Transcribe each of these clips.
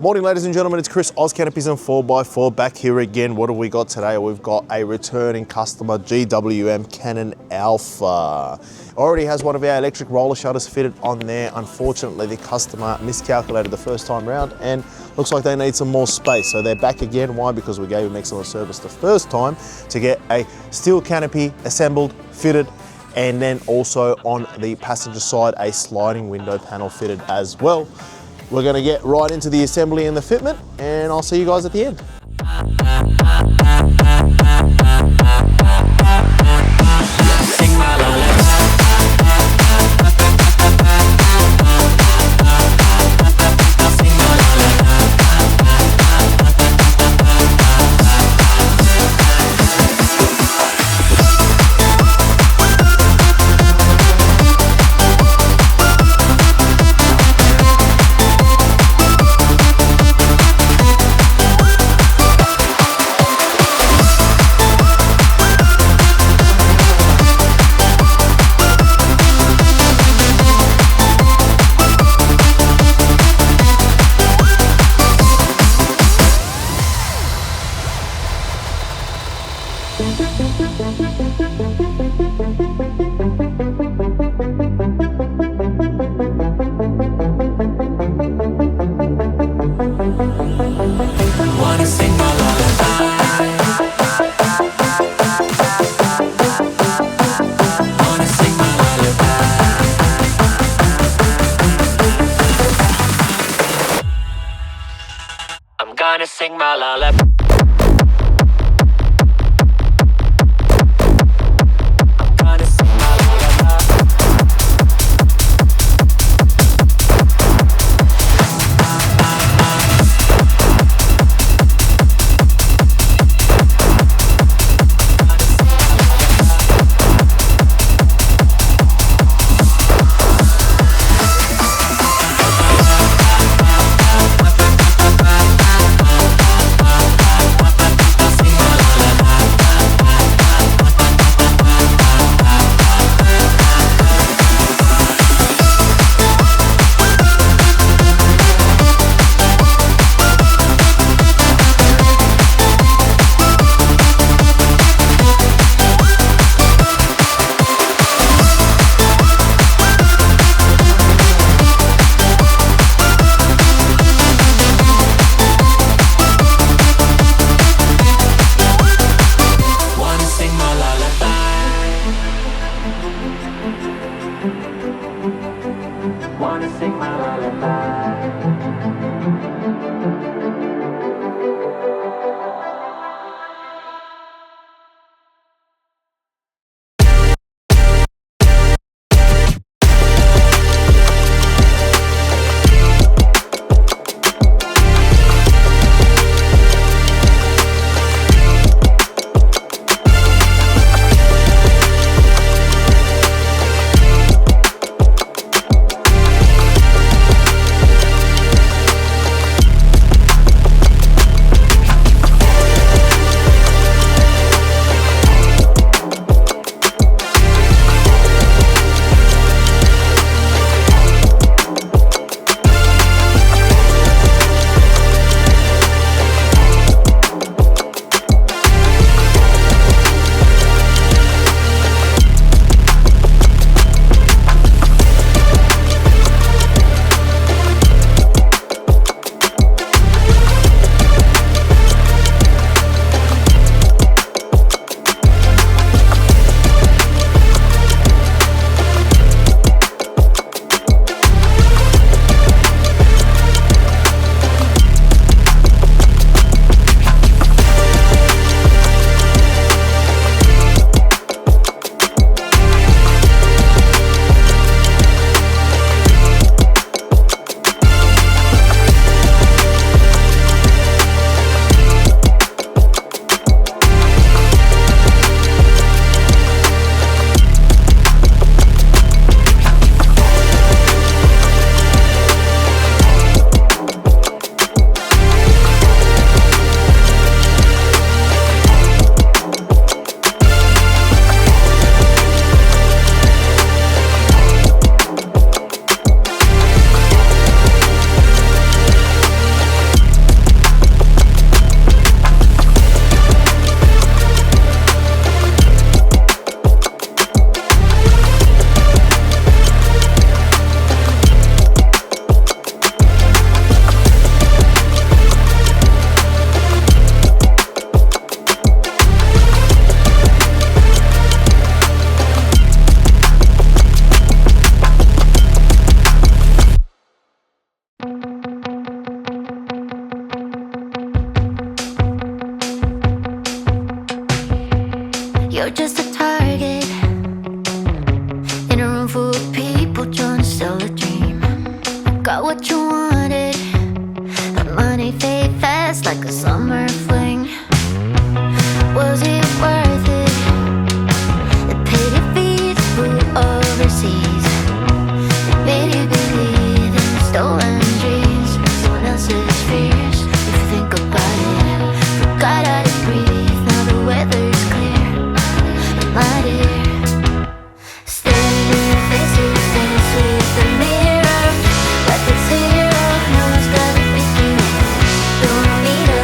Morning, ladies and gentlemen, it's Chris, OZ Canopies and 4x4 back here again. What have we got today? We've got a returning customer, GWM Canon Alpha. Already has one of our electric roller shutters fitted on there. Unfortunately, the customer miscalculated the first time round and looks like they need some more space. So they're back again. Why? Because we gave them excellent service the first time to get a steel canopy assembled, fitted, and then also on the passenger side, a sliding window panel fitted as well. We're gonna get right into the assembly and the fitment, and I'll see you guys at the end. Gonna sing my lullaby. You're just a target in a room full of people trying to sell a dream. Got what you wanted, but money fade fast like a summer fling. Was it worth it? It paid your fees, flew overseas. It made you believe in stolen dreams, someone else's fears. If you think about it, forgot how to breathe. Now the weather's clear, my dear. Staring in your faces, dance with the mirror. Like it's zero, no one's got to be feeling. Don't need a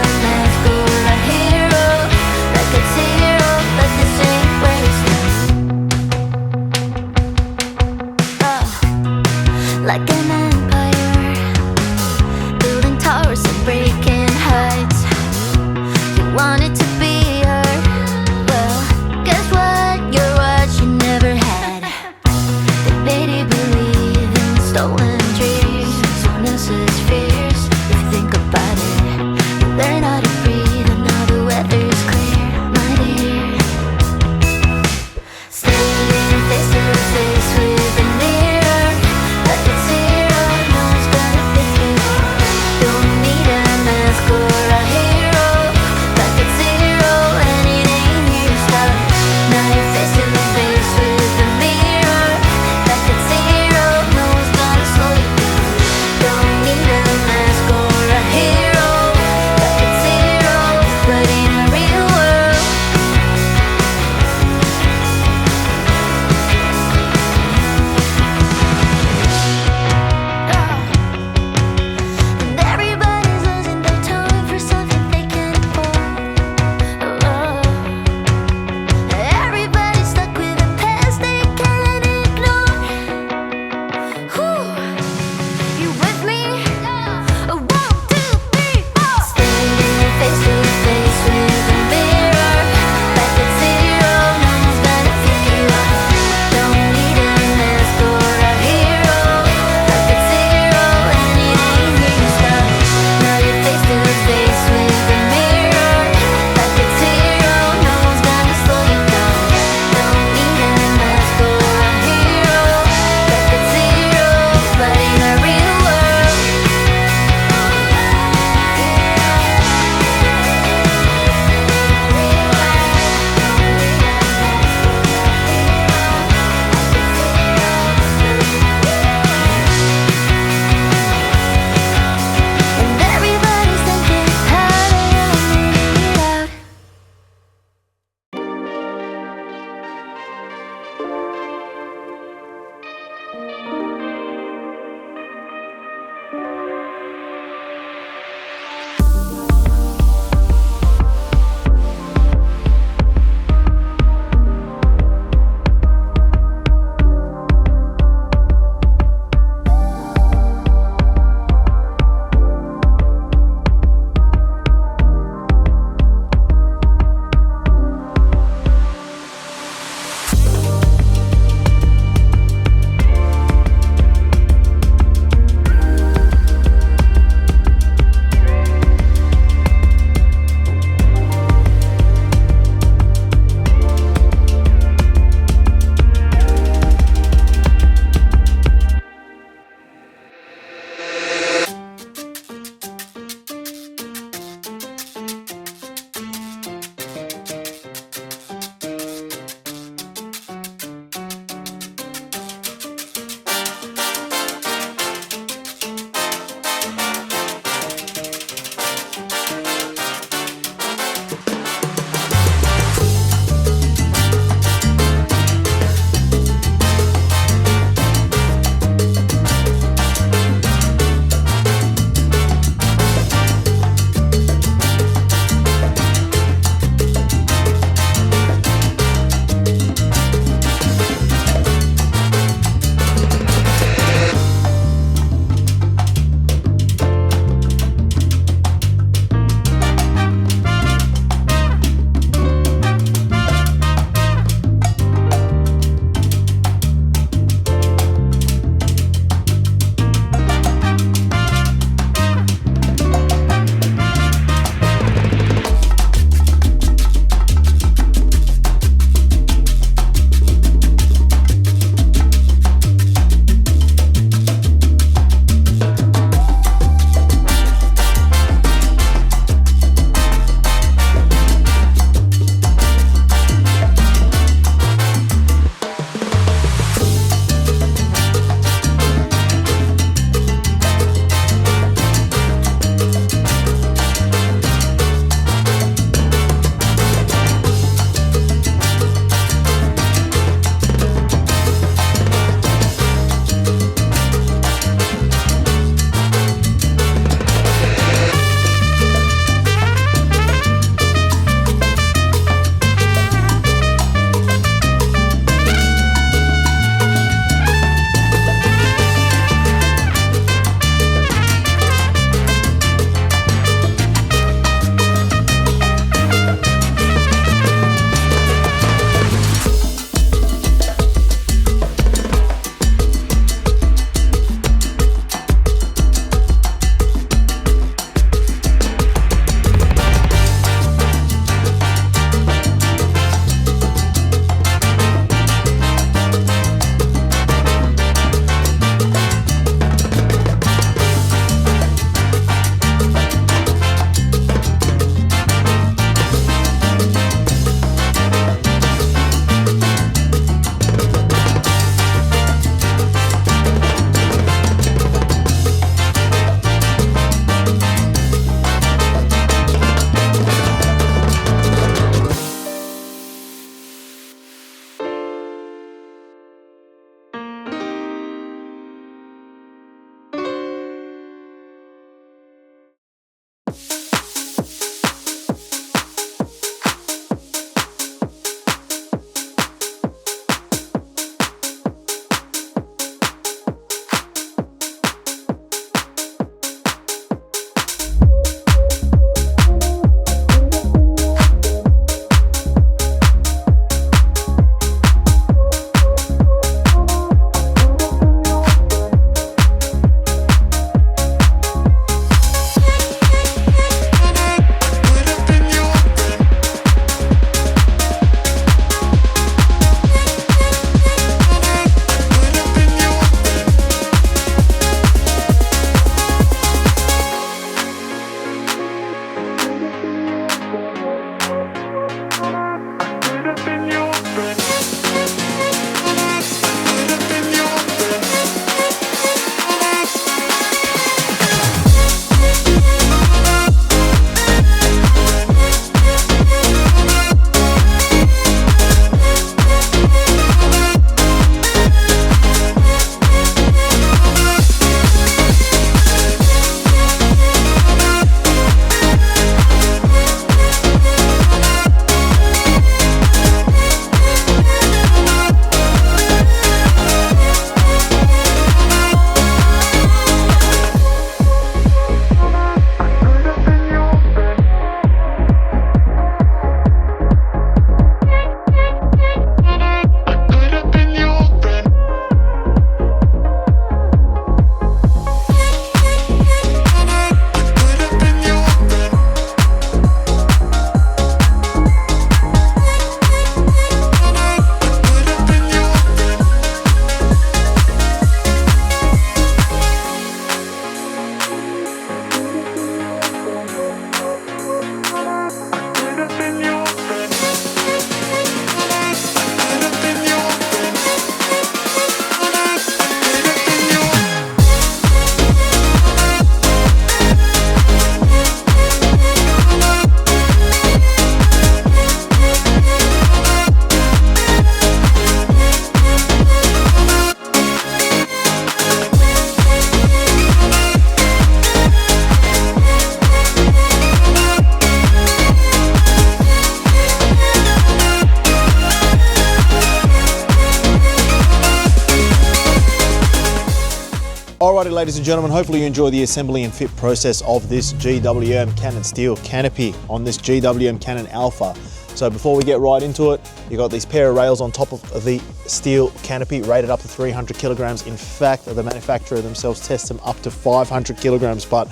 ladies and gentlemen, hopefully you enjoy the assembly and fit process of this GWM Canon steel canopy on this GWM Canon Alpha. So before we get right into it, you got these pair of rails on top of the steel canopy rated up to 300 kilograms. In fact, the manufacturer themselves tests them up to 500 kilograms, but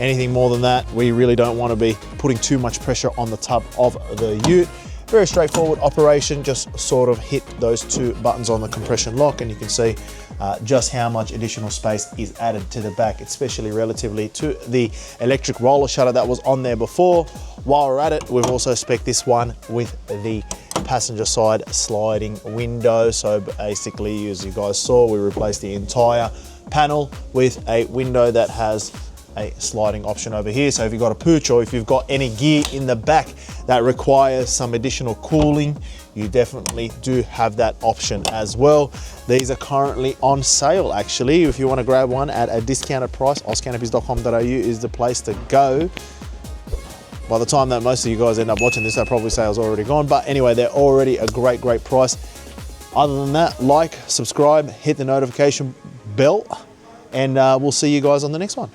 anything more than that, we really don't want to be putting too much pressure on the tub of the ute. Very straightforward operation, just sort of hit those two buttons on the compression lock and you can see just how much additional space is added to the back, especially relatively to the electric roller shutter that was on there before. While we're at it, we've also spec'd this one with the passenger side sliding window. So basically, as you guys saw, we replaced the entire panel with a window that has a sliding option over here. So if you've got a pooch or if you've got any gear in the back that requires some additional cooling, you definitely do have that option as well. These are currently on sale actually. If you want to grab one at a discounted price, ozcanopies.com.au is the place to go. By the time that most of you guys end up watching this, that probably sale's already gone. But anyway, they're already a great price. Other than that, like, subscribe, hit the notification bell, and we'll see you guys on the next one.